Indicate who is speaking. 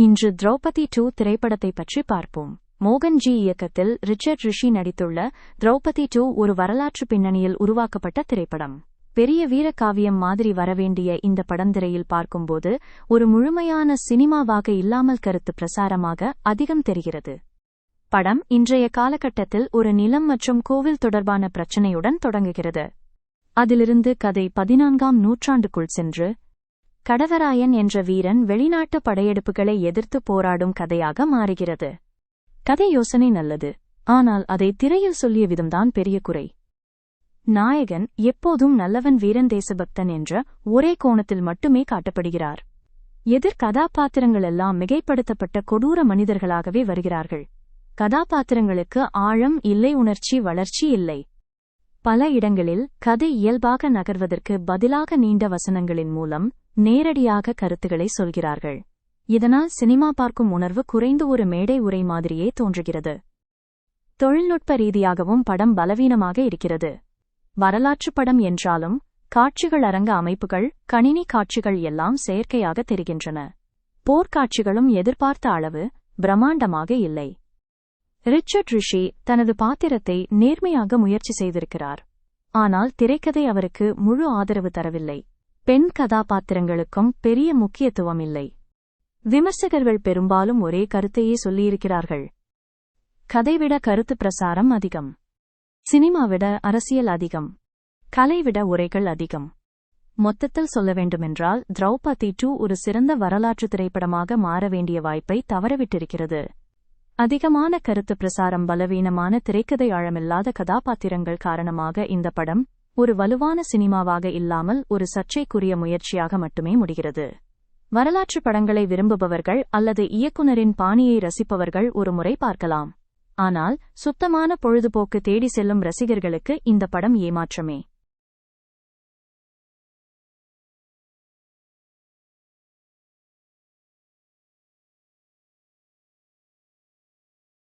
Speaker 1: இன்று திரௌபதி 2 திரைப்படத்தை பற்றி பார்ப்போம். மோகன்ஜி இயக்கத்தில் ரிச்சர்ட் ரிஷி நடித்துள்ள திரௌபதி 2 ஒரு வரலாற்று பின்னணியில் உருவாக்கப்பட்ட திரைப்படம். பெரிய வீரகாவியம் மாதிரி வரவேண்டிய இந்த படம் திரையில் பார்க்கும்போது ஒரு முழுமையான சினிமாவாக இல்லாமல் கருத்து பிரசாரமாக அதிகம் தெரிகிறது. படம் இன்றைய காலகட்டத்தில் ஒரு நிலம் மற்றும் கோவில் தொடர்பான பிரச்சினையுடன் தொடங்குகிறது. அதிலிருந்து கதை 14ஆம் நூற்றாண்டுக்குள் சென்று கடவராயன் என்ற வீரன் வெளிநாட்டு படையெடுப்புகளை எதிர்த்து போராடும் கதையாக மாறுகிறது. கதை யோசனை நல்லது, ஆனால் அதை திரையில் சொல்லிய விதம்தான் பெரிய குறை. நாயகன் எப்போதும் நல்லவன் வீரன் தேசபக்தன் என்ற ஒரே கோணத்தில் மட்டுமே காட்டப்படுகிறார். எதிர் கதாபாத்திரங்களெல்லாம் மிகைப்படுத்தப்பட்ட கொடூர மனிதர்களாகவே வருகிறார்கள். கதாபாத்திரங்களுக்கு ஆழம் இல்லை, உணர்ச்சி வளர்ச்சி இல்லை. பல இடங்களில் கதை இயல்பாக நகர்வதற்கு பதிலாக நீண்ட வசனங்களின் மூலம் நேரடியாக கருத்துக்களை சொல்கிறார்கள். இதனால் சினிமா பார்க்கும் உணர்வு குறைந்து ஒரு மேடை உரை மாதிரியே தோன்றுகிறது. தொழில்நுட்ப ரீதியாகவும் படம் பலவீனமாக இருக்கிறது. வரலாற்று படம் என்றாலும் காட்சிகள், அரங்க அமைப்புகள், கணினி காட்சிகள் எல்லாம் செயற்கையாக தெரிகின்றன. போர்க்காட்சிகளும் எதிர்பார்த்த அளவு பிரம்மாண்டமாக இல்லை. ரிச்சர்ட் ரிஷி தனது பாத்திரத்தை நேர்மையாக முயற்சி செய்திருக்கிறார், ஆனால் திரைக்கதை அவருக்கு முழு ஆதரவு தரவில்லை. பெண் கதாபாத்திரங்களுக்கும் பெரிய முக்கியத்துவம் இல்லை. விமர்சகர்கள் பெரும்பாலும் ஒரே கருத்தையே சொல்லியிருக்கிறார்கள். கதைவிட கருத்து பிரசாரம் அதிகம். சினிமாவிட அரசியல் அதிகம். கலைவிட உரைகள் அதிகம். மொத்தத்தில் சொல்ல வேண்டுமென்றால் திரௌபதி 2 ஒரு சிறந்த வரலாற்று திரைப்படமாக மாற வேண்டிய வாய்ப்பை தவறவிட்டிருக்கிறது. அதிகமான கருத்து பிரசாரம், பலவீனமான திரைக்கதை, ஆழமில்லாத கதாபாத்திரங்கள் காரணமாக இந்த படம் ஒரு வலுவான சினிமாவாக இல்லாமல் ஒரு சர்ச்சைக்குரிய முயற்சியாக மட்டுமே முடிகிறது. வரலாற்று படங்களை விரும்புபவர்கள் அல்லது இயக்குனரின் பாணியை ரசிப்பவர்கள் ஒரு முறை பார்க்கலாம். ஆனால் சுத்தமான பொழுதுபோக்கு தேடி செல்லும் ரசிகர்களுக்கு இந்த படம் ஏமாற்றமே.